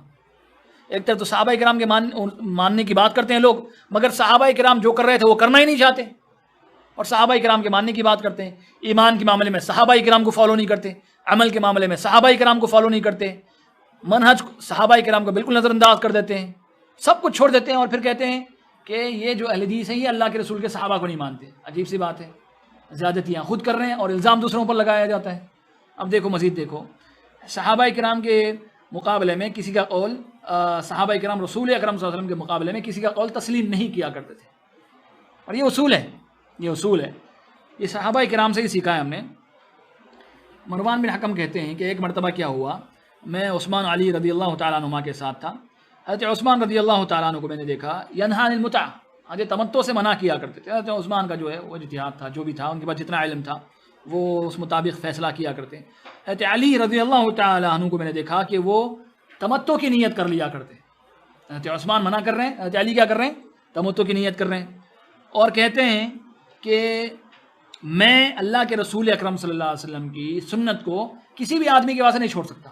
Speaker 2: ایک طرف تو صحابہ کرام کے ماننے کی بات کرتے ہیں لوگ، مگر صحابہ کرام جو کر رہے تھے وہ کرنا ہی نہیں چاہتے، اور صحابہ کرام کے ماننے کی بات کرتے ہیں۔ ایمان کے معاملے میں صحابہ کرام کو فالو نہیں کرتے، عمل کے معاملے میں صحابہ کرام کو فالو نہیں کرتے، منہج صحابہ کرام کو بالکل نظر انداز کر دیتے ہیں، سب کچھ چھوڑ دیتے ہیں، اور پھر کہتے ہیں کہ یہ جو اہل حدیث ہیں یہ اللہ کے رسول کے صحابہ کو نہیں مانتے. عجیب سی بات ہے، زیادتیاں خود کر رہے ہیں اور الزام دوسروں پر لگایا جاتا ہے. اب دیکھو مزید دیکھو، صحابہ کرام کے مقابلے میں کسی کا قول، صحابہ کرام رسول اکرم صلی اللہ علیہ وسلم کے مقابلے میں کسی کا قول تسلیم نہیں کیا کرتے تھے. اور یہ اصول ہے، یہ اصول ہے، یہ صحابہ کرام سے ہی سیکھا ہے ہم نے. مروان بن حکم کہتے ہیں کہ ایک مرتبہ کیا ہوا، میں عثمان علی رضی اللہ تعالیٰ عنہما کے ساتھ تھا. حضرت عثمان رضی اللہ تعالیٰ عنہ کو میں نے دیکھا ینہا عن المتع، حضرت تمتع سے منع کیا کرتے تھے. حضرت عثمان کا جو ہے وہ اجتہاد تھا، جو بھی تھا ان کے پاس جتنا علم تھا وہ اس مطابق فیصلہ کیا کرتے. حضرت علی رضی اللہ تعالیٰ عنہ کو میں نے دیکھا کہ وہ تمتع کی نیت کر لیا کرتے. حضرت عثمان منع کر رہے ہیں، حضرت علی کیا کر رہے ہیں؟ تمتع کی نیت کر رہے ہیں، اور کہتے ہیں کہ میں اللہ کے رسول اکرم صلی اللہ علیہ وسلم کی سنت کو کسی بھی آدمی کے واسطے نہیں چھوڑ سکتا.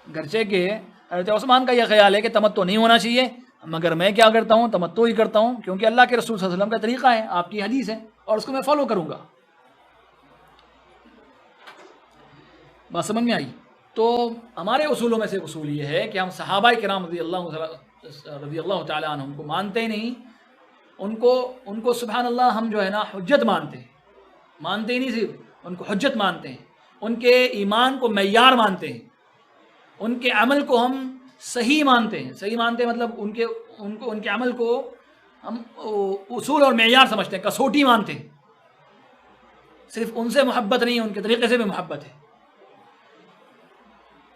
Speaker 2: گرچہ کہ حضرت عثمان کا یہ خیال ہے کہ تمتع نہیں ہونا چاہیے، مگر میں کیا کرتا ہوں؟ تمتع ہی کرتا ہوں، کیونکہ اللہ کے رسول صلی اللہ علیہ وسلم کا طریقہ ہے، آپ کی حدیث ہے، اور اس کو میں فالو کروں گا. بات سمجھ میں آئی؟ تو ہمارے اصولوں میں سے اصول یہ ہے کہ ہم صحابہ کرام رضی اللہ تعالیٰ عنہم کو مانتے ہی نہیں، ان کو سبحان اللہ ہم جو ہے نا حجت مانتے ہیں، مانتے ہی نہیں، صرف ان کو حجت مانتے ہیں، ان کے ایمان کو معیار مانتے ہیں، ان کے عمل کو ہم صحیح مانتے ہیں. صحیح مانتے ہیں مطلب ان کے عمل کو ہم اصول اور معیار سمجھتے ہیں، کسوٹی مانتے ہیں. صرف ان سے محبت نہیں، ان کے طریقے سے بھی محبت ہے.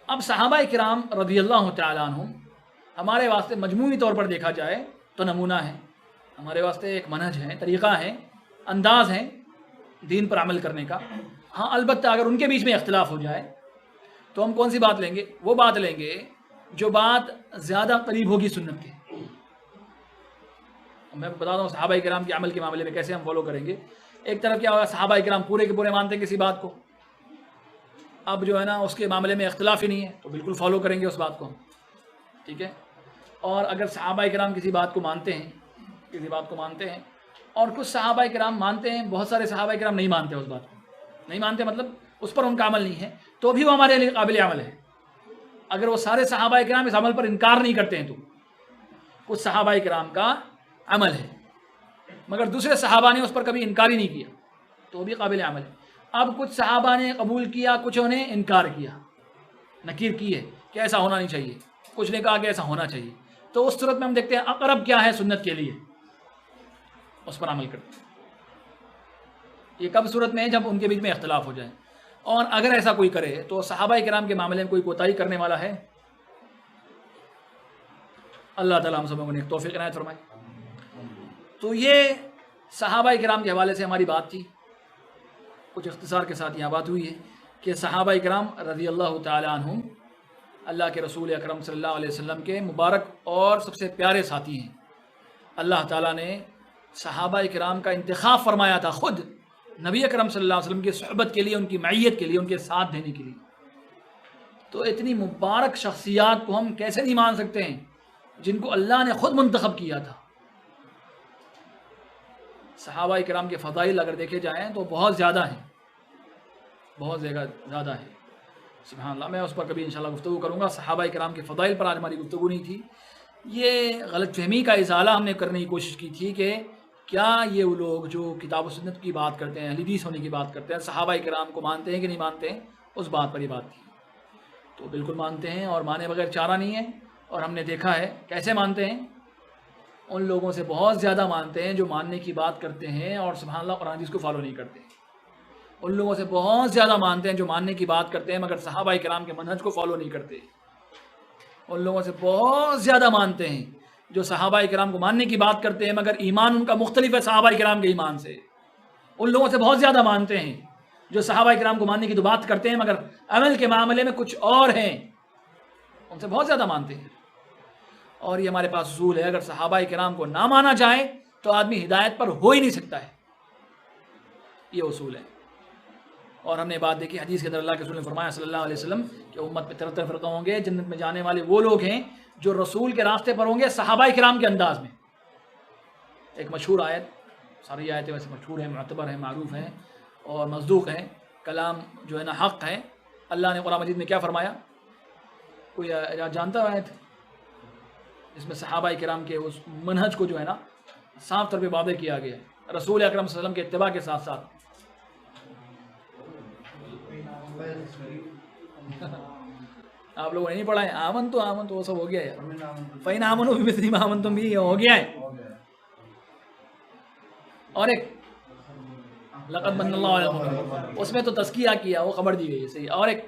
Speaker 2: اب صحابہ کرام رضی اللہ تعالیٰ عنہم ہمارے واسطے مجموعی طور پر دیکھا جائے تو نمونہ ہے، ہمارے واسطے ایک منہج ہے، طریقہ ہے، انداز ہے دین پر عمل کرنے کا. ہاں البتہ اگر ان کے بیچ میں اختلاف ہو جائے تو ہم کون سی بات لیں گے؟ وہ بات لیں گے جو بات زیادہ قریب ہوگی سنت کے. میں بتا دوں صحابہ کرام کے عمل کے معاملے میں کیسے ہم فالو کریں گے. ایک طرف کیا ہوگا، صحابہ کرام پورے کے پورے مانتے ہیں کسی بات کو، اب جو ہے نا اس کے معاملے میں اختلاف ہی نہیں ہے تو بالکل فالو کریں گے اس بات کو، ٹھیک ہے. اور اگر صحابہ کرام کسی بات کو مانتے ہیں اور کچھ صحابہ کرام مانتے ہیں، بہت سارے صحابہ کرام نہیں مانتے، اس بات کو نہیں مانتے مطلب اس پر ان کا عمل نہیں ہے، تو بھی وہ ہمارے لیے قابل عمل ہے. اگر وہ سارے صحابہ کرام اس عمل پر انکار نہیں کرتے ہیں تو کچھ صحابہ کرام کا عمل ہے، مگر دوسرے صحابہ نے اس پر کبھی انکار ہی نہیں کیا تو بھی قابل عمل ہے. اب کچھ صحابہ نے قبول کیا، کچھوں نے انکار کیا، نکیر کی ہے کہ ایسا ہونا نہیں چاہیے، کچھ نے کہا کہ ایسا ہونا چاہیے، تو اس صورت میں ہم دیکھتے ہیں اقرب کیا ہے سنت کے لیے، اس پر عمل کرتے ہیں. یہ کب صورت میں ہے؟ جب ان کے بیچ میں اختلاف ہو جائے. اور اگر ایسا کوئی کرے تو صحابہ کرام کے معاملے میں کوئی کوتاہی کرنے والا ہے؟ اللہ تعالیٰ ہم سب کو نیک توفیق عنایت فرمائے. تو یہ صحابہ کرام کے حوالے سے ہماری بات تھی، کچھ اختصار کے ساتھ یہاں بات ہوئی ہے کہ صحابہ کرام رضی اللہ تعالیٰ عنہم اللہ کے رسول اکرم صلی اللہ علیہ وسلم کے مبارک اور سب سے پیارے ساتھی ہیں. اللہ تعالیٰ نے صحابہ کرام کا انتخاب فرمایا تھا خود نبی اکرم صلی اللہ علیہ وسلم کی صحبت کے لیے، ان کی معیت کے لیے، ان کے ساتھ دینے کے لیے. تو اتنی مبارک شخصیات کو ہم کیسے نہیں مان سکتے ہیں جن کو اللہ نے خود منتخب کیا تھا. صحابہ کرام کے فضائل اگر دیکھے جائیں تو بہت زیادہ ہیں، بہت زیادہ ہیں. سبحان اللہ، میں اس پر کبھی انشاءاللہ گفتگو کروں گا. صحابہ کرام کے فضائل پر آج ہماری گفتگو نہیں تھی. یہ غلط فہمی کا ازالہ ہم نے کرنے کی کوشش کی تھی کہ کیا یہ وہ لوگ جو کتاب و سنت کی بات کرتے ہیں، اہل حدیث ہونے کی بات کرتے ہیں، صحابہ کرام کو مانتے ہیں کہ نہیں مانتے ہیں، اس بات پر یہ بات تھی. تو بالکل مانتے ہیں، اور مانے بغیر چارہ نہیں ہے. اور ہم نے دیکھا ہے کیسے مانتے ہیں، ان لوگوں سے بہت زیادہ مانتے ہیں جو ماننے کی بات کرتے ہیں اور سبحان اللہ قرآن حدیث کو فالو نہیں کرتے. ان لوگوں سے بہت زیادہ مانتے ہیں جو ماننے کی بات کرتے ہیں مگر صحابہ کرام کے منہج کو فالو نہیں کرتے. ان لوگوں سے بہت زیادہ مانتے ہیں جو صحابہ کرام کو ماننے کی بات کرتے ہیں مگر ایمان ان کا مختلف ہے صحابہ کرام کے ایمان سے. ان لوگوں سے بہت زیادہ مانتے ہیں جو صحابہ کرام کو ماننے کی تو بات کرتے ہیں مگر عمل کے معاملے میں کچھ اور ہیں، ان سے بہت زیادہ مانتے ہیں. اور یہ ہمارے پاس اصول ہے، اگر صحابہ کرام کو نہ مانا جائے تو آدمی ہدایت پر ہو ہی نہیں سکتا ہے. یہ اصول ہے. اور ہم نے بات دیکھی حدیث کے اندر اللہ کے رسول نے فرمایا صلی اللہ علیہ وسلم کہ امت میں 73 فرقہ ہوں گے، جنت میں جانے والے وہ لوگ ہیں جو رسول کے راستے پر ہوں گے صحابہ کرام کے انداز میں. ایک مشہور آیت، ساری آیتیں ویسے مشہور ہیں، معتبر ہیں، معروف ہیں اور مصدوق ہیں، کلام جو ہے نا حق ہے. اللہ نے قرآن مجید میں کیا فرمایا؟ کوئی جانتا ہے آیت اس میں صحابہ کرام کے اس منہج کو جو ہے نا صاف طور پہ واضح کیا گیا ہے رسول اکرم صلی اللہ علیہ وسلم کے اتباع کے ساتھ ساتھ؟ آپ لوگوں نے نہیں پڑھا ہے؟ آمن تو وہ سب ہو گیا ہے. فَإِنْ آمَنُوا بِمِثْلِ مَا آمَنْتُمْ بِهِ ہو گیا ہے. اور ایک لقد من اللہ علیہ وسلم اس میں تو تزکیہ کیا وہ خبر دی گئی ہے صحیح. اور ایک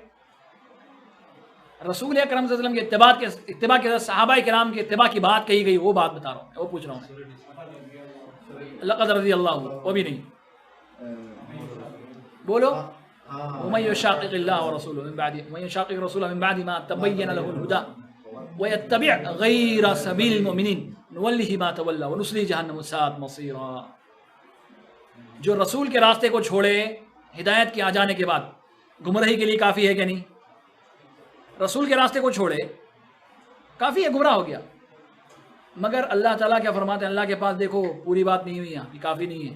Speaker 2: رسول اکرم صلی اللہ علیہ وسلم کے اتباع کے صحابہ کرام کے اتباع کی بات کہی گئی وہ بات بتا رہا ہوں وہ پوچھ رہا ہوں. لقد رضی اللہ وہ بھی نہیں بولو. ومن يشاقق الله ورسوله من بعد ومن يشاقق رسوله من بعد ما تبين له الهدى ويتبع غير سبيل المؤمنين نوله ما تولى ونصليه جهنم وساءت مصيرا. جو رسول کے راستے کو چھوڑے ہدایت کے آ جانے کے بعد گمراہی کے لیے کافی ہے کہ نہیں؟ رسول کے راستے کو چھوڑے کافی ہے گمراہ ہو گیا. مگر اللہ تعالیٰ کیا فرماتے ہیں؟ اللہ کے پاس دیکھو پوری بات نہیں ہوئی یہاں کافی نہیں ہے.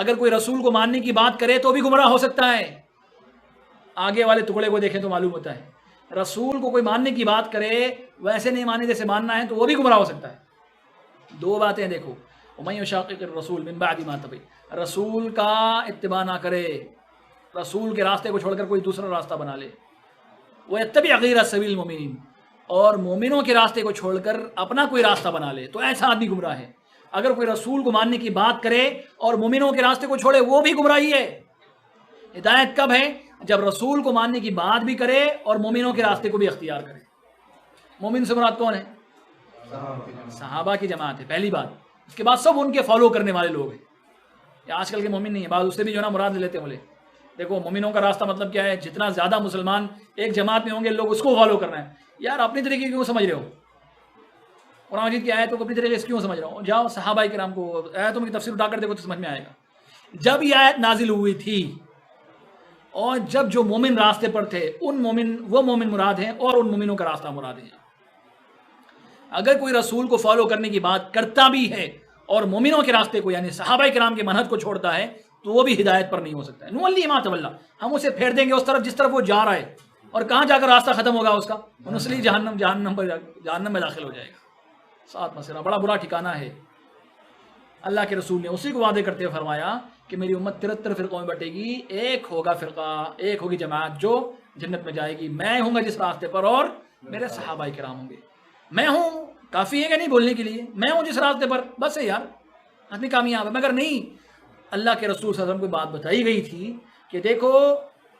Speaker 2: اگر کوئی رسول کو ماننے کی بات کرے تو بھی گمراہ ہو سکتا ہے. آگے والے ٹکڑے کو دیکھیں تو معلوم ہوتا ہے رسول کو کوئی ماننے کی بات کرے ویسے نہیں مانے جیسے ماننا ہے تو وہ بھی گمراہ ہو سکتا ہے. دو باتیں دیکھو. وَمَن يُشَاقِقِ الرَّسُولَ مِن بَعْدِ مَا تَبَيَّنَ رسول کا اتباع نہ کرے رسول کے راستے کو چھوڑ کر کوئی دوسرا راستہ بنا لے. وَيَتَّبِعْ غَيْرَ سَبِيلِ الْمُؤْمِنِينَ اور مومنوں کے راستے کو چھوڑ کر اپنا کوئی راستہ بنا لے تو ایسا آدمی گمراہ ہے. اگر کوئی رسول کو ماننے کی بات کرے اور مومنوں کے راستے کو چھوڑے وہ بھی گمراہی ہے. ہدایت کب ہے؟ جب رسول کو ماننے کی بات بھی کرے اور مومنوں کے راستے کو بھی اختیار کرے. مومن سے مراد کون ہے؟ صحابہ کی جماعت ہے پہلی بات. اس کے بعد سب ان کے فالو کرنے والے لوگ ہیں. یہ آج کل کے مومن نہیں ہے بعض اس سے بھی جو ہے نا مراد لے لیتے بولے دیکھو مومنوں کا راستہ مطلب کیا ہے؟ جتنا زیادہ مسلمان ایک جماعت میں ہوں گے لوگ اس کو فالو کرنا ہے. یار اپنی طریقے کیوں سمجھ رہے ہو؟ قرآن مجید کی آیت کو اپنی طریقے سے کیوں سمجھ رہا ہوں؟ جاؤ صحابہ کرام کو آیتوں کی تفسیر اٹھا کر دیکھو تو سمجھ میں آئے گا. جب یہ آیت نازل ہوئی تھی اور جب جو مومن راستے پر تھے وہ مومن مراد ہیں اور ان مومنوں کا راستہ مراد ہے. اگر کوئی رسول کو فالو کرنے کی بات کرتا بھی ہے اور مومنوں کے راستے کو یعنی صحابہ کرام کے منہج کو چھوڑتا ہے تو وہ بھی ہدایت پر نہیں ہو سکتا ہے. نولی ما تولا ہم اسے پھیر دیں گے اس طرف جس طرف وہ جا رہا ہے اور کہاں جا کر راستہ ختم ہوگا اس کا؟ نسلی جہنم میں داخل ہو جائے گا. ساتھ مسئلہ بڑا برا ٹھکانہ ہے. اللہ کے رسول نے اسی کو وعدے کرتے ہوئے فرمایا کہ میری امت 73 فرقوں میں بٹے گی ایک ہوگا فرقہ ایک ہوگی جماعت جو جنت میں جائے گی. میں ہوں گا جس راستے پر اور میرے صحابہ کرام ہوں گے. میں ہوں کافی ہے کہ نہیں بولنے کے لیے؟ میں ہوں جس راستے پر بس ہے یار آدمی کامیاب ہے. مگر نہیں اللہ کے رسول صلی اللہ علیہ وسلم کو بات بتائی گئی تھی کہ دیکھو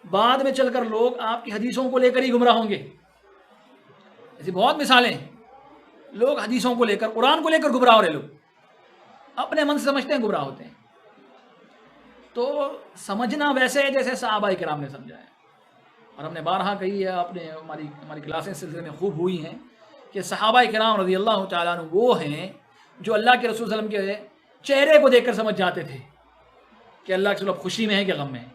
Speaker 2: بعد میں چل کر لوگ آپ کی حدیثوں کو لے کر ہی گمراہ ہوں گے. ایسی بہت مثالیں ہیں. لوگ حدیثوں کو لے کر قرآن کو لے کر گمراہ ہو رہے لوگ اپنے من سے سمجھتے ہیں گمراہ ہوتے ہیں. تو سمجھنا ویسے ہے جیسے صحابہ کرام نے سمجھا ہے. اور ہم نے بارہا کہی ہے ہماری کلاسیں اس سلسلے میں خوب ہوئی ہیں کہ صحابہ کرام رضی اللہ تعالیٰ عنہ وہ ہیں جو اللہ کے رسول صلی اللہ علیہ وسلم کے چہرے کو دیکھ کر سمجھ جاتے تھے کہ اللہ کے رسول اب خوشی میں ہے کہ غم میں ہے.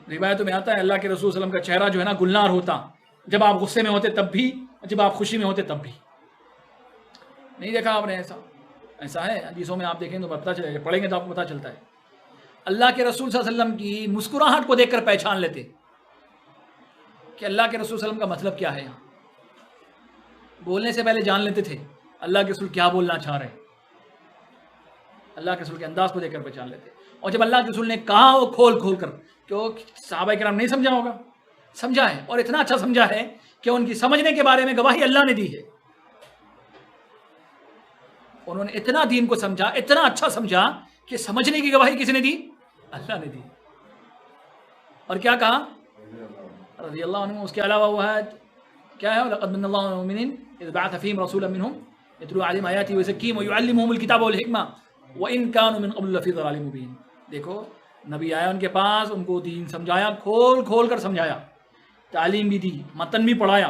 Speaker 2: روایتوں میں آتا ہے اللہ کے رسول صلی اللہ علیہ وسلم کا چہرہ جو ہے نا گلنار ہوتا جب آپ غصے میں ہوتے تب بھی جب آپ خوشی میں ہوتے تب بھی. نہیں دیکھا آپ نے؟ ایسا ہے حدیثوں میں آپ دیکھیں تو پتہ چلے گا پڑھیں گے تو آپ کو پتہ چلتا ہے. اللہ کے رسول صلی اللہ علیہ وسلم کی مسکراہٹ کو دیکھ کر پہچان لیتے کہ اللہ کے رسول صلی اللہ علیہ وسلم کا مطلب کیا ہے. یہاں بولنے سے پہلے جان لیتے تھے اللہ کے رسول کیا بولنا چاہ رہے ہیں. اللہ کے رسول کے انداز کو دیکھ کر پہچان لیتے. اور جب اللہ کے رسول نے کہا وہ کھول کر کہ صحابہ کرام نہیں سمجھا ہوگا سمجھا ہے اور اتنا اچھا سمجھا ہے کہ ان کی سمجھنے کے بارے میں گواہی اللہ نے دی ہے. انہوں نے اتنا دین کو سمجھا اتنا اچھا سمجھا کہ سمجھنے کی گواہی کس نے دی؟ اللہ نے دی. اور کیا کہا رضی اللہ عنہ. اس کے علاوہ وہ ہے کیا ہے لقد من اللہ المؤمنین اذ بعث فیہم رسولا منہم یتلو علیہم آیاتہ ویزکیہم ویعلمہم الکتاب والحکمہ وان کانوا من قبل لفی ضلال مبین. دیکھو نبی آیا ان کے پاس ان کو دین سمجھایا کھول کر سمجھایا تعلیم بھی دی متن بھی پڑھایا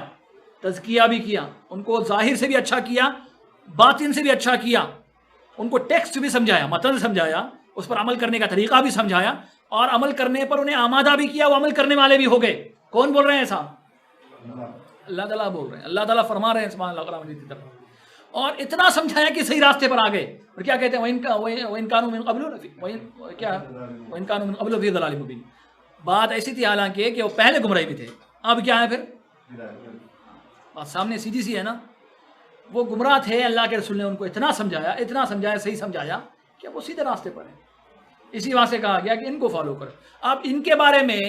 Speaker 2: تزکیہ بھی کیا ان کو ظاہر سے بھی اچھا کیا باطن سے بھی اچھا کیا ان کو ٹیکسٹ بھی سمجھایا متن سمجھایا اس پر عمل کرنے کا طریقہ بھی سمجھایا اور عمل کرنے پر انہیں آمادہ بھی کیا وہ عمل کرنے والے بھی ہو گئے. کون بول رہے ہیں ایسا؟ اللہ تعالیٰ بول رہے ہیں. اللہ تعالیٰ فرما رہے ہیں سبحان اللہ قرآن مجید کی طرف. اور اتنا سمجھایا کہ صحیح راستے پر آ گئے. اور کیا کہتے ہیں وَإِن كَانُوا مِن قَبْلُ فِي ضَلَالٍ مُبِينٍ. بات ایسی تھی حالانکہ کہ وہ پہلے گمراہی بھی تھے اب کیا ہے پھر بات سامنے سیدھی سی ہے نا. وہ گمراہ تھے, اللہ کے رسول نے ان کو اتنا سمجھایا صحیح سمجھایا کہ وہ سیدھے راستے پر ہیں. اسی وہاں سے کہا گیا کہ ان کو فالو کرو. اب ان کے بارے میں,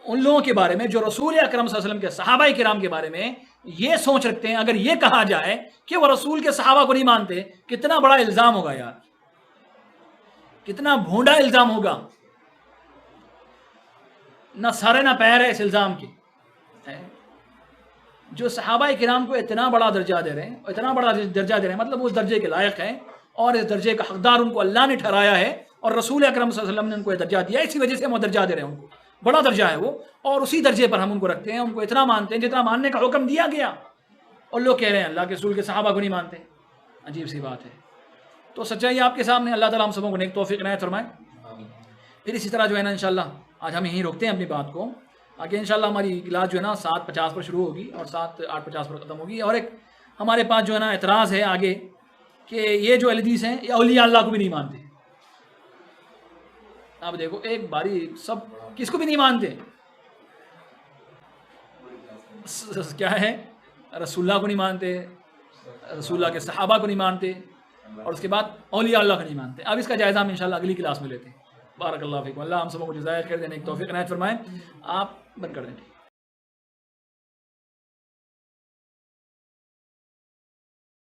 Speaker 2: ان لوگوں کے بارے میں جو رسول اکرم صلی اللہ علیہ وسلم کے صحابہ کرام کے بارے میں یہ سوچ رکھتے ہیں, اگر یہ کہا جائے کہ وہ رسول کے صحابہ کو نہیں مانتے, کتنا بڑا الزام ہوگا یار, کتنا بھونڈا الزام ہوگا. نہ سر نہ پیر ہے اس الزام کے. جو صحابہ کرام کو اتنا بڑا درجہ دے رہے ہیں, مطلب اس درجے کے لائق ہیں, اور اس درجے کا حقدار ان کو اللہ نے ٹھہرایا ہے, اور رسول اکرم صلی اللہ علیہ وسلم نے ان کو یہ درجہ دیا, اسی وجہ سے ہم وہ درجہ دے رہے ہیں. ان کو بڑا درجہ ہے وہ, اور اسی درجے پر ہم ان کو رکھتے ہیں, ان کو اتنا مانتے ہیں جتنا ماننے کا حکم دیا گیا. اور لوگ کہہ رہے ہیں اللہ کے رسول کے صحابہ کو نہیں مانتے. عجیب سی بات ہے. تو سچائی آپ کے سامنے, اللہ تعالیٰ ہم سبوں کو نیک توفیق عنایت فرمائے. پھر اسی طرح جو ہے نا انشاءاللہ آج ہم یہیں روکتے ہیں اپنی بات کو. آگے انشاءاللہ ہماری کلاس جو ہے نا 7:50 پر شروع ہوگی اور 8:50 پر ختم ہوگی. اور ایک ہمارے پاس جو ہے نا اعتراض ہے آگے کہ یہ جو حدیث ہیں یہ اولیاء اللہ کو بھی نہیں مانتے. آپ دیکھو ایک باری, سب کس کو بھی نہیں مانتے, کیا ہے, رسول اللہ کو نہیں مانتے, رسول اللہ کے صحابہ کو نہیں مانتے, اور اس کے بعد اولیاء اللہ کو نہیں مانتے. اب اس کا جائزہ ہم انشاءاللہ اگلی کلاس میں لیتے ہیں. بارک اللہ فیکم. اللہ ہم سب کو جزائے خیر دینے کی توفیق عنایت فرمائے. آپ بند کر دیں.